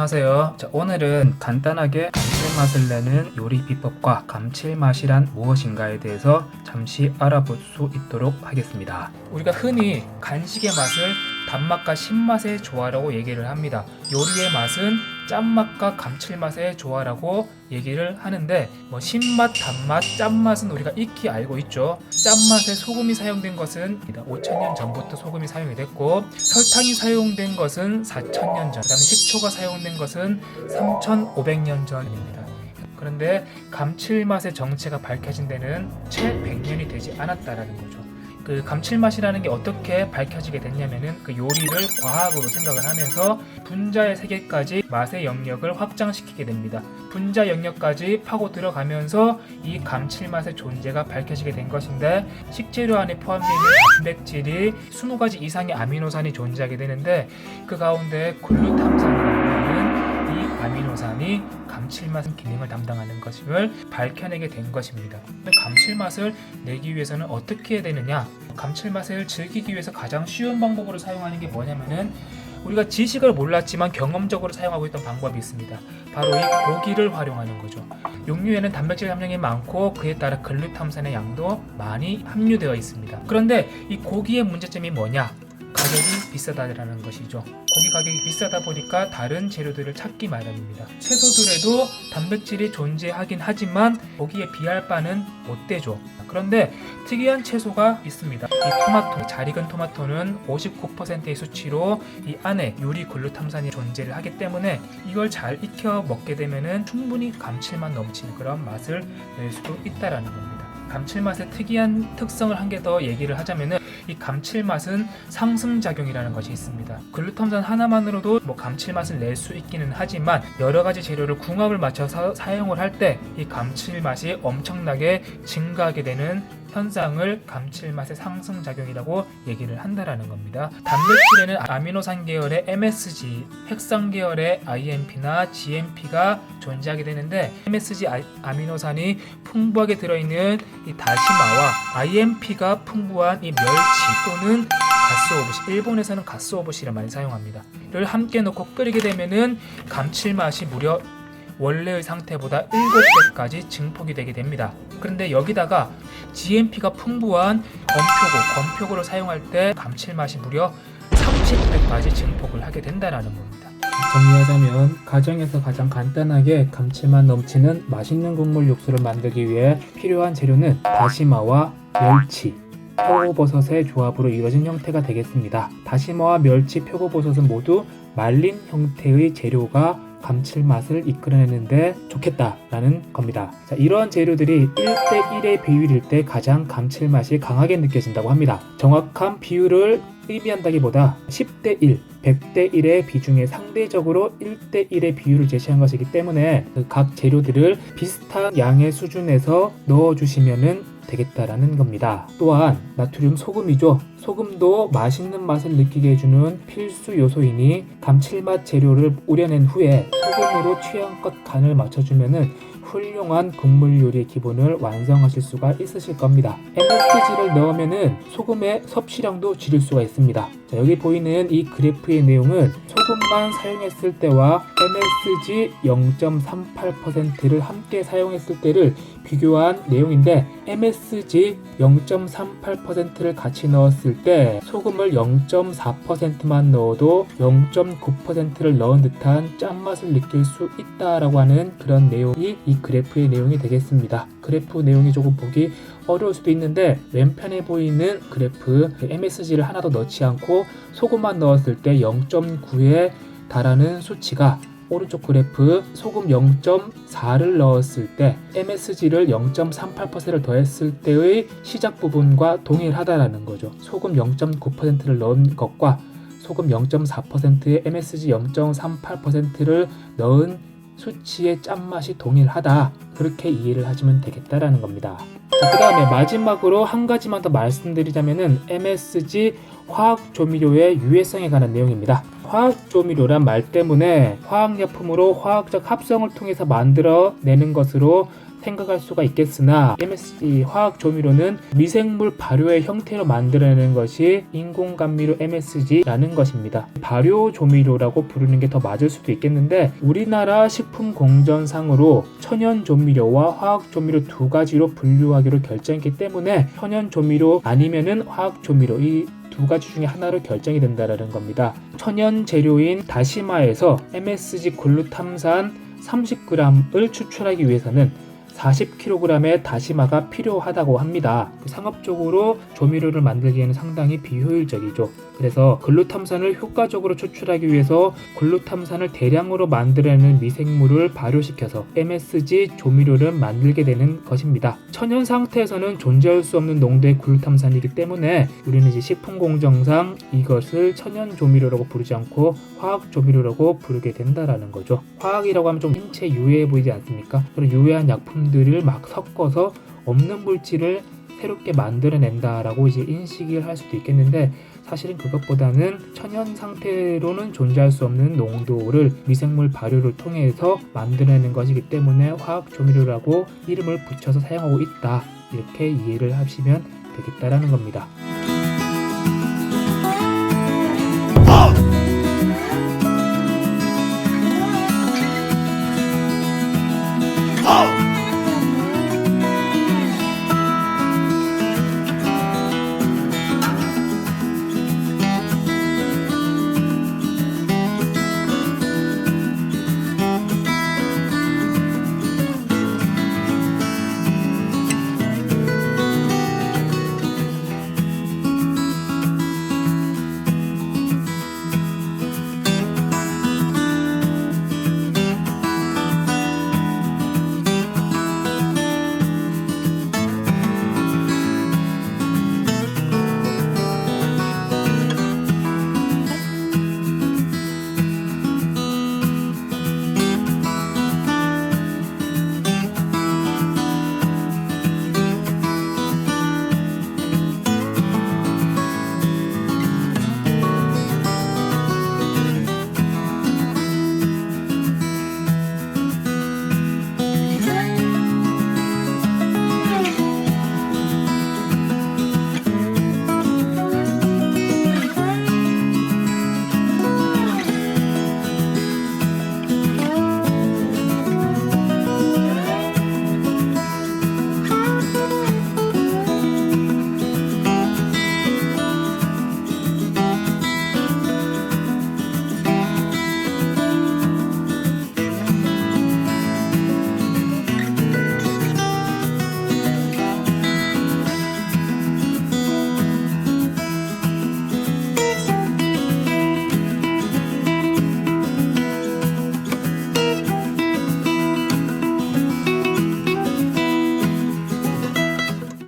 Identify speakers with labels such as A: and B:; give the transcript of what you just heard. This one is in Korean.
A: 안녕하세요. 오늘은 간단하게 감칠맛을 내는 요리 비법과 감칠맛이란 무엇인가에 대해서 잠시 알아볼 수 있도록 하겠습니다. 우리가 흔히 간식의 맛을 단맛과 신맛의 조화라고 얘기를 합니다. 요리의 맛은 짠맛과 감칠맛의 조화라고 얘기를 하는데 신맛, 단맛, 짠맛은 우리가 익히 알고 있죠. 짠맛에 소금이 사용된 것은 5,000년 전부터 소금이 사용이 됐고, 설탕이 사용된 것은 4,000년 전, 그다음에 식초가 사용된 것은 3,500년 전입니다. 그런데 감칠맛의 정체가 밝혀진 데는 채 100년이 되지 않았다라는 거죠. 그 감칠맛이라는 게 어떻게 밝혀지게 됐냐면은 그 요리를 과학으로 생각을 하면서 분자의 세계까지 맛의 영역을 확장시키게 됩니다. 분자 영역까지 파고 들어가면서 이 감칠맛의 존재가 밝혀지게 된 것인데, 식재료 안에 포함되어 있는 단백질이 20가지 이상의 아미노산이 존재하게 되는데, 그 가운데 글루탐산이라는 이 아미노산이 감칠맛 기능을 담당하는 것임을 밝혀내게 된 것입니다. 감칠맛을 내기 위해서는 어떻게 해야 되느냐? 감칠맛을 즐기기 위해서 가장 쉬운 방법으로 사용하는 게 뭐냐면은, 우리가 지식을 몰랐지만 경험적으로 사용하고 있던 방법이 있습니다. 바로 이 고기를 활용하는 거죠. 육류에는 단백질 함량이 많고 그에 따라 글루탐산의 양도 많이 함유되어 있습니다. 그런데 이 고기의 문제점이 뭐냐? 가격이 비싸다라는 것이죠. 고기 가격이 비싸다 보니까 다른 재료들을 찾기 마련입니다. 채소들에도 단백질이 존재하긴 하지만 고기에 비할 바는 못 되죠. 그런데 특이한 채소가 있습니다. 이 토마토, 잘 익은 토마토는 59%의 수치로 이 안에 유리 글루탐산이 존재를 하기 때문에 이걸 잘 익혀 먹게 되면은 충분히 감칠맛 넘치는 그런 맛을 낼 수도 있다라는 겁니다. 감칠맛의 특이한 특성을 한 개 더 얘기를 하자면은, 이 감칠맛은 상승작용이라는 것이 있습니다. 글루탐산 하나만으로도 감칠맛을 낼 수 있기는 하지만 여러 가지 재료를 궁합을 맞춰서 사용을 할 때 이 감칠맛이 엄청나게 증가하게 되는 현상을 감칠맛의 상승작용이라고 얘기를 한다라는 겁니다. 단백질에는 아미노산 계열의 MSG, 핵산 계열의 IMP나 GMP가 존재하게 되는데, MSG 아미노산이 풍부하게 들어있는 이 다시마와 IMP가 풍부한 이 멸치 또는 가쓰오부시, 일본에서는 가쓰오부시를 많이 사용합니다. 를 함께 넣고 끓이게 되면은 감칠맛이 무려 원래의 상태보다 7배까지 증폭이 되게 됩니다. 그런데 여기다가 GMP가 풍부한 건표고를 사용할 때 감칠맛이 무려 30배까지 증폭을 하게 된다는 겁니다.
B: 정리하자면, 가정에서 가장 간단하게 감칠맛 넘치는 맛있는 국물 육수를 만들기 위해 필요한 재료는 다시마와 멸치, 표고버섯의 조합으로 이루어진 형태가 되겠습니다. 다시마와 멸치, 표고버섯은 모두 말린 형태의 재료가 감칠맛을 이끌어내는데 좋겠다라는 겁니다. 자, 이러한 재료들이 1대1의 비율일 때 가장 감칠맛이 강하게 느껴진다고 합니다. 정확한 비율을 의미한다기보다 10대1, 100대1의 비중에 상대적으로 1대1의 비율을 제시한 것이기 때문에 각 재료들을 비슷한 양의 수준에서 넣어주시면 되겠다라는 겁니다. 또한 나트륨 소금이죠. 소금도 맛있는 맛을 느끼게 해주는 필수 요소이니 감칠맛 재료를 우려낸 후에 소금으로 취향껏 간을 맞춰주면은 훌륭한 국물 요리의 기본을 완성하실 수가 있으실 겁니다. MSG를 넣으면은 소금의 섭취량도 줄일 수가 있습니다. 자, 여기 보이는 이 그래프의 내용은 소금만 사용했을 때와 MSG 0.38%를 함께 사용했을 때를 비교한 내용인데, MSG 0.38%를 같이 넣었을 때 소금을 0.4%만 넣어도 0.9%를 넣은 듯한 짠맛을 느낄 수 있다라고 하는 그런 내용이 이 그래프의 내용이 되겠습니다. 그래프 내용이 조금 보기 어려울 수도 있는데, 왼편에 보이는 그래프 MSG를 하나도 넣지 않고 소금만 넣었을 때 0.9에 달하는 수치가, 오른쪽 그래프 소금 0.4를 넣었을 때 MSG를 0.38%를 더했을 때의 시작 부분과 동일하다라는 거죠. 소금 0.9%를 넣은 것과 소금 0.4%에 MSG 0.38%를 넣은 수치의 짠맛이 동일하다, 그렇게 이해를 하시면 되겠다라는 겁니다. 자, 그 다음에 마지막으로 한 가지만 더 말씀드리자면은 MSG 화학조미료의 유해성에 관한 내용입니다. 화학조미료란 말 때문에 화학약품으로 화학적 합성을 통해서 만들어내는 것으로 생각할 수가 있겠으나 MSG 화학 조미료는 미생물 발효의 형태로 만들어내는 것이 인공감미료 MSG라는 것입니다. 발효 조미료라고 부르는 게 더 맞을 수도 있겠는데 우리나라 식품공정상으로 천연 조미료와 화학 조미료 두 가지로 분류하기로 결정했기 때문에 천연 조미료 아니면은 화학 조미료 이 두 가지 중에 하나로 결정이 된다는 겁니다. 천연 재료인 다시마에서 MSG 글루탐산 30g을 추출하기 위해서는 40kg의 다시마가 필요하다고 합니다. 상업적으로 조미료를 만들기에는 상당히 비효율적이죠. 그래서 글루탐산을 효과적으로 추출하기 위해서 글루탐산을 대량으로 만들어내는 미생물을 발효시켜서 MSG 조미료를 만들게 되는 것입니다. 천연 상태에서는 존재할 수 없는 농도의 글루탐산이기 때문에 우리는 이제 식품공정상 이것을 천연 조미료라고 부르지 않고 화학 조미료라고 부르게 된다라는 거죠. 화학이라고 하면 좀 신체 유해해 보이지 않습니까? 그런 유해한 약품들을 막 섞어서 없는 물질을 새롭게 만들어낸다라고 이제 인식을 할 수도 있겠는데 사실은 그것보다는 천연 상태로는 존재할 수 없는 농도를 미생물 발효를 통해서 만들어내는 것이기 때문에 화학 조미료라고 이름을 붙여서 사용하고 있다. 이렇게 이해를 하시면 되겠다라는 겁니다.